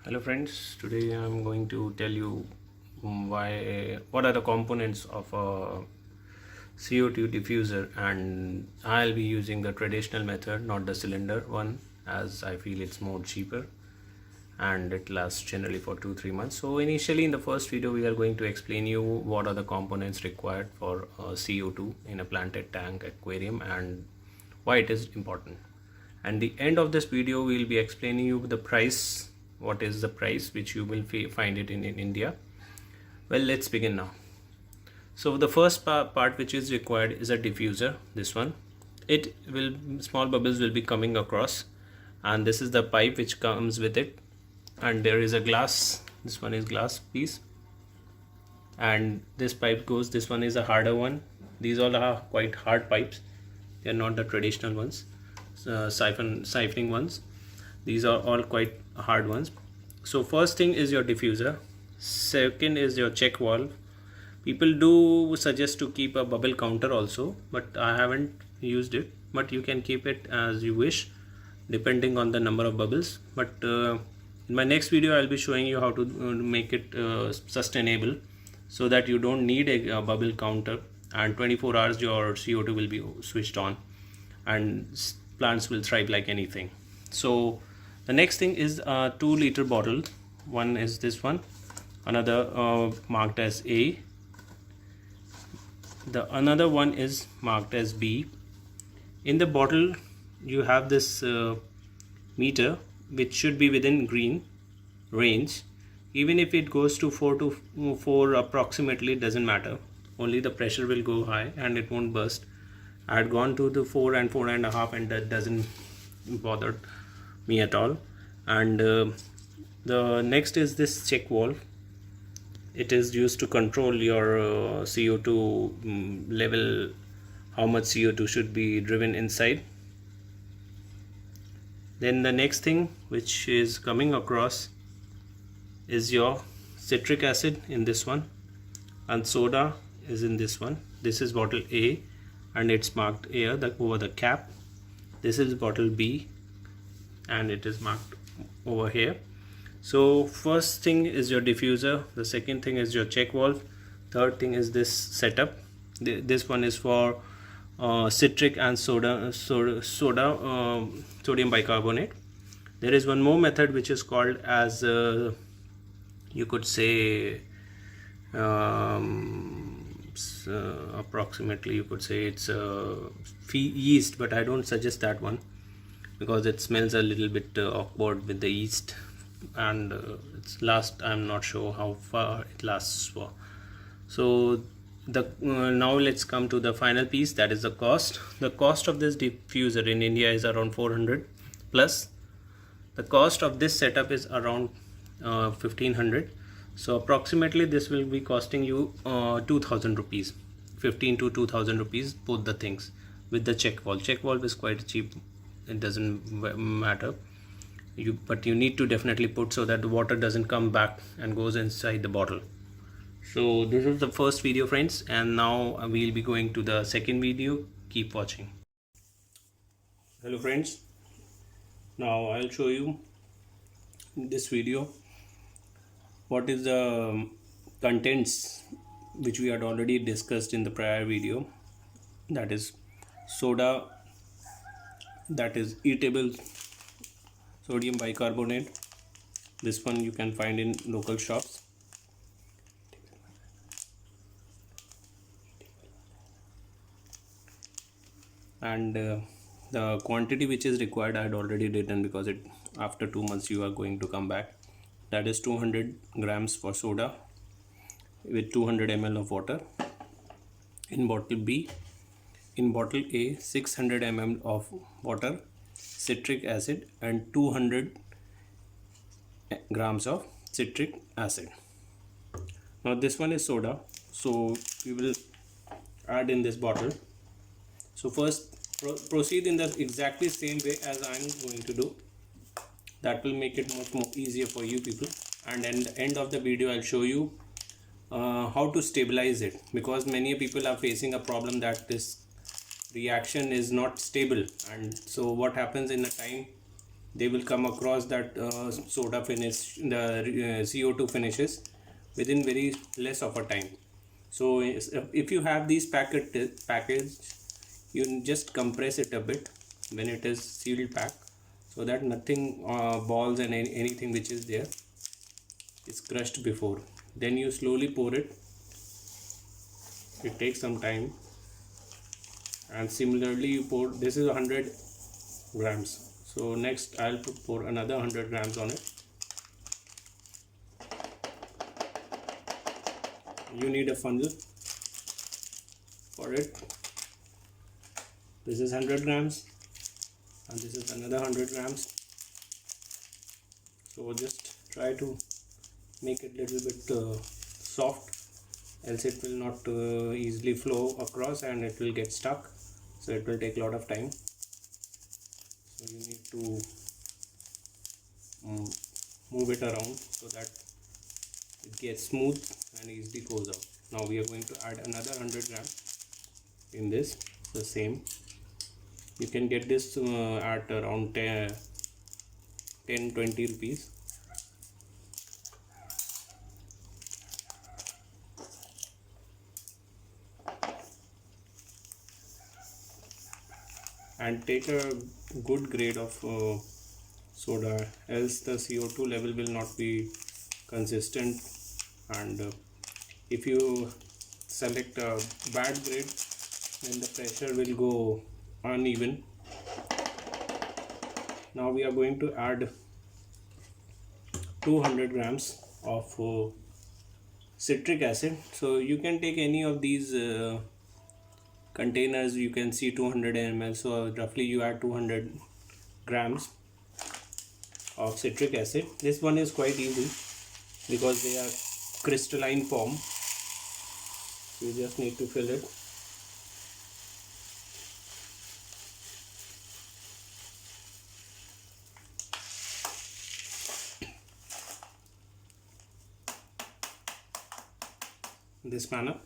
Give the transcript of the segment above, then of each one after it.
Hello friends, today I'm going to tell you what are the components of a CO2 diffuser, and I'll be using the traditional method, not the cylinder one, as I feel it's more cheaper and it lasts generally for 2-3 months. So initially in the first video we are going to explain you what are the components required for CO2 in a planted tank aquarium and why it is important. And the end of this video we will be explaining you the price, what is the price which you will find it in India. Well, let's begin now. So the first part which is required is a diffuser, this one. It will, small bubbles will be coming across, and this is the pipe which comes with it, and there is a glass, this one is glass piece, and this pipe goes, this one is a harder one. These all are quite hard pipes, they are not the traditional ones, siphoning ones. These are all quite hard ones. So first thing is your diffuser, second is your check valve. People do suggest to keep a bubble counter also, but I haven't used it, but you can keep it as you wish depending on the number of bubbles. But in my next video I'll be showing you how to make it sustainable, so that you don't need a bubble counter, and 24 hours your CO2 will be switched on and plants will thrive like anything. So the next thing is a 2-liter bottle. One is this one, another marked as A, the another one is marked as B. In the bottle you have this meter which should be within green range. Even if it goes to 4 approximately, doesn't matter, only the pressure will go high and it won't burst. I had gone to the 4 and 4.5 and that doesn't bother me at all. And the next is this check valve. It is used to control your CO2 level, how much CO2 should be driven inside. Then the next thing which is coming across is your citric acid in this one, and soda is in this one. This is bottle A and it's marked here over the cap. This is bottle B and it is marked over here. So first thing is your diffuser, the second thing is your check valve, third thing is this setup. This one is for citric and sodium bicarbonate. There is one more method which is called as you could say approximately you could say it's yeast, but I don't suggest that one because it smells a little bit awkward with the yeast, and I'm not sure how far it lasts for. So the now let's come to the final piece, that is the cost. The cost of this diffuser in India is around 400 plus. The cost of this setup is around 1500. So approximately this will be costing you 2000 rupees, 15 to 2000 rupees, both the things, with the check valve. Check valve is quite cheap, it doesn't matter, but you need to definitely put so that the water doesn't come back and goes inside the bottle. So this is the first video friends, and now we'll be going to the second video. Keep watching. Hello friends, now I'll show you in this video what is the contents which we had already discussed in the prior video. That is soda, that is eatable sodium bicarbonate. This one you can find in local shops. And the quantity which is required I had already written, because it after 2 months you are going to come back. That is 200 grams for soda with 200 ml of water in bottle B. In bottle A, 600 ml of water, citric acid, and 200 grams of citric acid. Now this one is soda, so we will add in this bottle. So first proceed in the exactly same way as I am going to do. That will make it much more easier for you people, and at the end of the video I'll show you how to stabilize it, because many people are facing a problem that this reaction is not stable. And so what happens in a time they will come across that soda finish, the CO2 finishes within very less of a time. So if you have these package, you just compress it a bit when it is sealed pack, so that nothing balls and anything which is there is crushed before. Then you slowly pour it. It takes some time, and similarly you pour, this is 100 grams, so next I'll pour another 100 grams on it. You need a funnel for it. This is 100 grams and this is another 100 grams. So just try to make it little bit soft, else it will not easily flow across and it will get stuck, so it will take a lot of time. So you need to move it around so that it gets smooth and easily goes out. Now we are going to add another 100 grams in this, the same. You can get this at around 10-20 rupees. And take a good grade of soda, else the CO2 level will not be consistent, and if you select a bad grade, then the pressure will go uneven. Now we are going to add 200 grams of citric acid. So you can take any of these containers, you can see 200 ml, so roughly you add 200 grams of citric acid. This one is quite easy because they are crystalline form. You just need to fill it. This manner,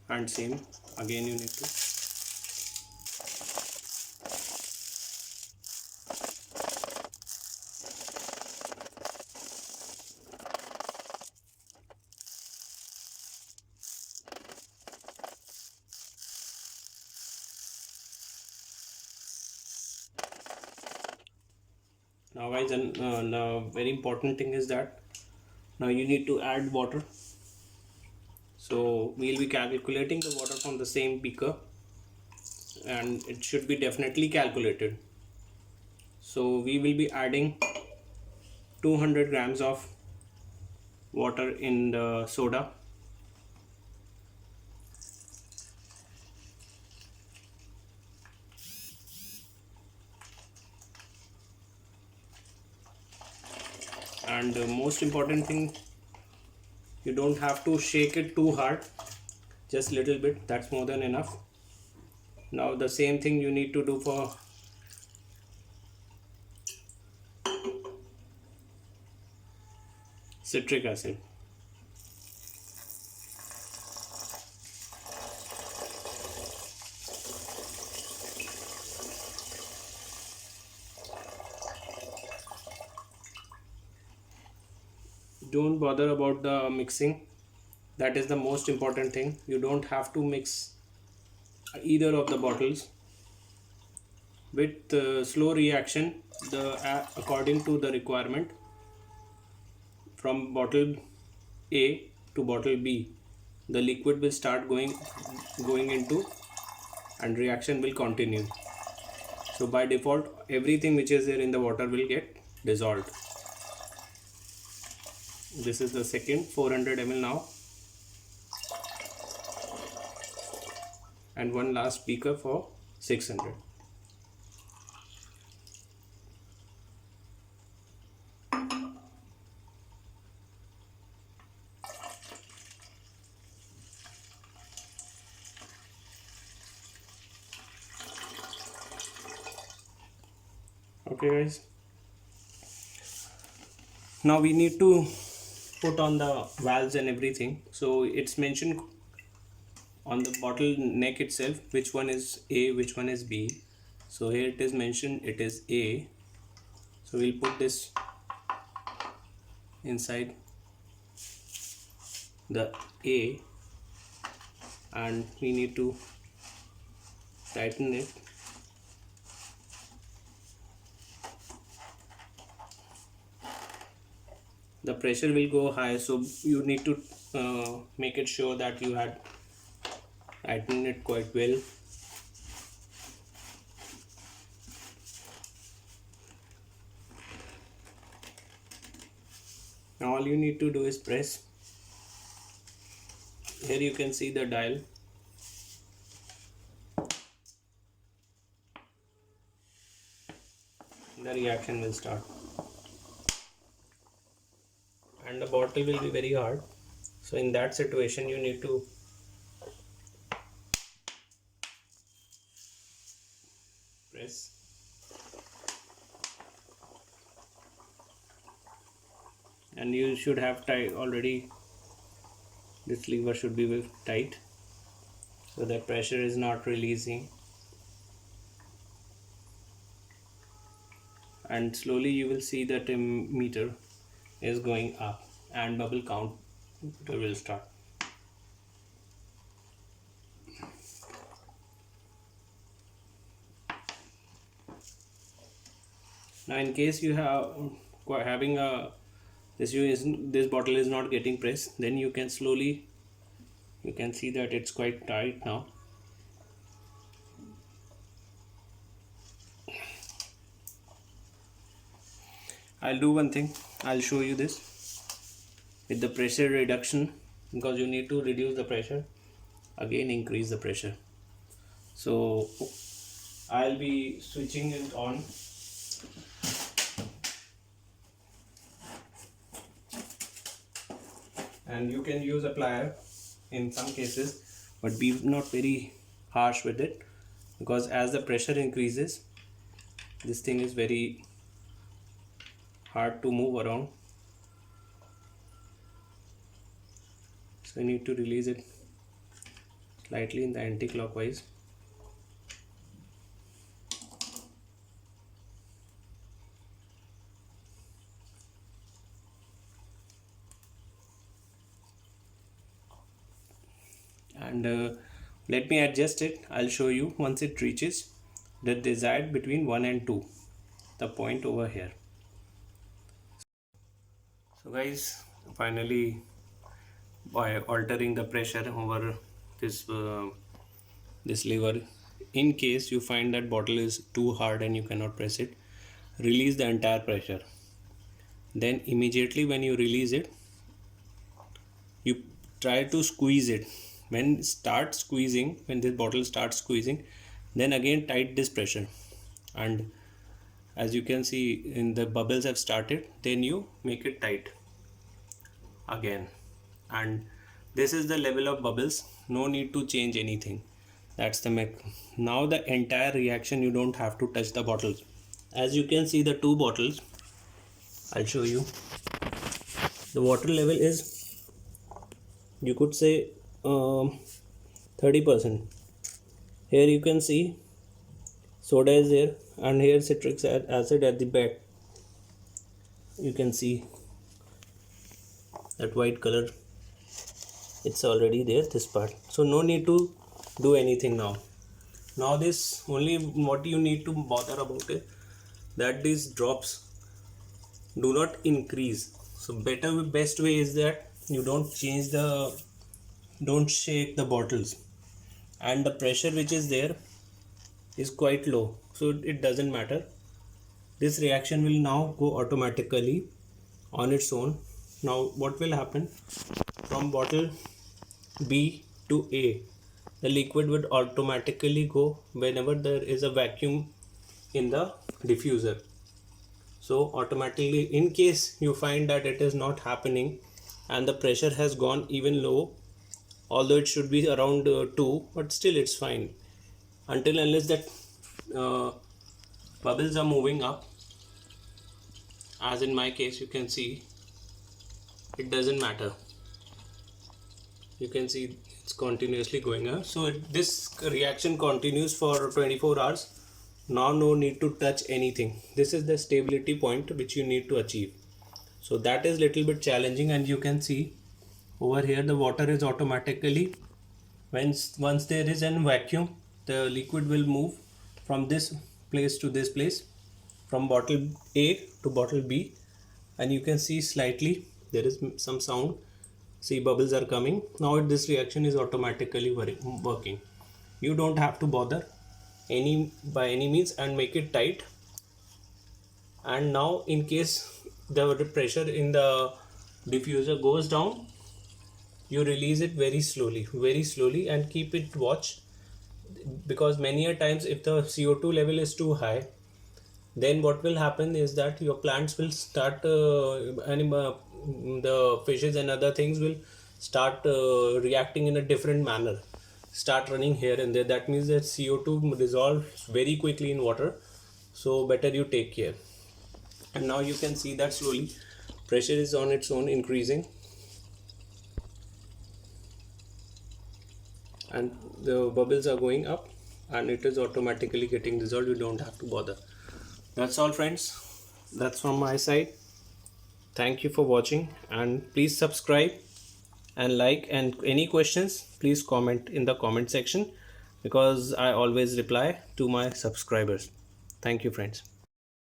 and same again you need to now guys. And the very important thing is that now you need to add water. So we'll be calculating the water from the same beaker, and it should be definitely calculated. So we will be adding 200 grams of water in the soda. And the most important thing, you don't have to shake it too hard, just little bit, that's more than enough. Now the same thing you need to do for citric acid. Don't bother about the mixing, that is the most important thing. You don't have to mix either of the bottles. With slow reaction, according to the requirement, from bottle A to bottle B, the liquid will start going into, and reaction will continue. So by default, everything which is there in the water will get dissolved. This is the second 400 ml now, and one last beaker for 600. Okay guys, now we need to put on the valves and everything. So it's mentioned on the bottle neck itself which one is A, which one is B. So here it is mentioned it is A. So we'll put this inside the A and we need to tighten it. The pressure will go high, so you need to make it sure that you had tightened it quite well. Now all you need to do is press. Here you can see the dial. The reaction will start. And the bottle will be very hard. So in that situation you need to press. And you should have already, this lever should be tight so that pressure is not releasing, and slowly you will see that the meter is going up and bubble count will start. Now in case you have having a this bottle is not getting pressed, then you can slowly, you can see that it's quite tight now. I'll do one thing, I'll show you this with the pressure reduction, because you need to reduce the pressure, again increase the pressure. So I'll be switching it on. And you can use a plier in some cases, but be not very harsh with it, because as the pressure increases, this thing is very hard to move around. So you need to release it slightly in the anti-clockwise. And let me adjust it. I'll show you once it reaches the desired between 1 and 2, the point over here. So guys, finally, by altering the pressure over this this lever, in case you find that bottle is too hard and you cannot press it, release the entire pressure. Then immediately when you release it, you try to squeeze it. When this bottle starts squeezing, then again tight this pressure, and as you can see in the bubbles have started, then you make it tight again, and this is the level of bubbles. No need to change anything. That's the now the entire reaction, you don't have to touch the bottles. As you can see the two bottles, I'll show you. The water level is, you could say 30%. Here you can see soda is there, and here citric acid at the back. You can see that white color, it's already there, this part. So no need to do anything now. Now this, only what you need to bother about it, that these drops do not increase. So best way is that you don't shake the bottles, and the pressure which is there is quite low, so it doesn't matter. This reaction will now go automatically on its own. Now what will happen, from bottle B to A, the liquid would automatically go whenever there is a vacuum in the diffuser. So automatically, in case you find that it is not happening and the pressure has gone even low, although it should be around 2, but still it's fine, until unless that bubbles are moving up. As in my case, you can see it doesn't matter. You can see it's continuously going up. So this reaction continues for 24 hours. Now no need to touch anything. This is the stability point which you need to achieve. So that is little bit challenging, and you can see over here the water is automatically, once there is a vacuum, the liquid will move from this place to this place, from bottle A to bottle B, and you can see slightly there is some sound. See, bubbles are coming. Now this reaction is automatically working. You don't have to bother by any means and make it tight. And now in case the pressure in the diffuser goes down, you release it very slowly, and keep it watch, because many a times if the CO2 level is too high, then what will happen is that your plants will start the fishes and other things will start reacting in a different manner, start running here and there. That means that CO2 dissolves very quickly in water, so better you take care. And now you can see that slowly pressure is on its own increasing, and the bubbles are going up, and it is automatically getting dissolved. You don't have to bother. That's all, friends. That's from my side. Thank you for watching, and please subscribe and like, and any questions please comment in the comment section, because I always reply to my subscribers. Thank you, friends.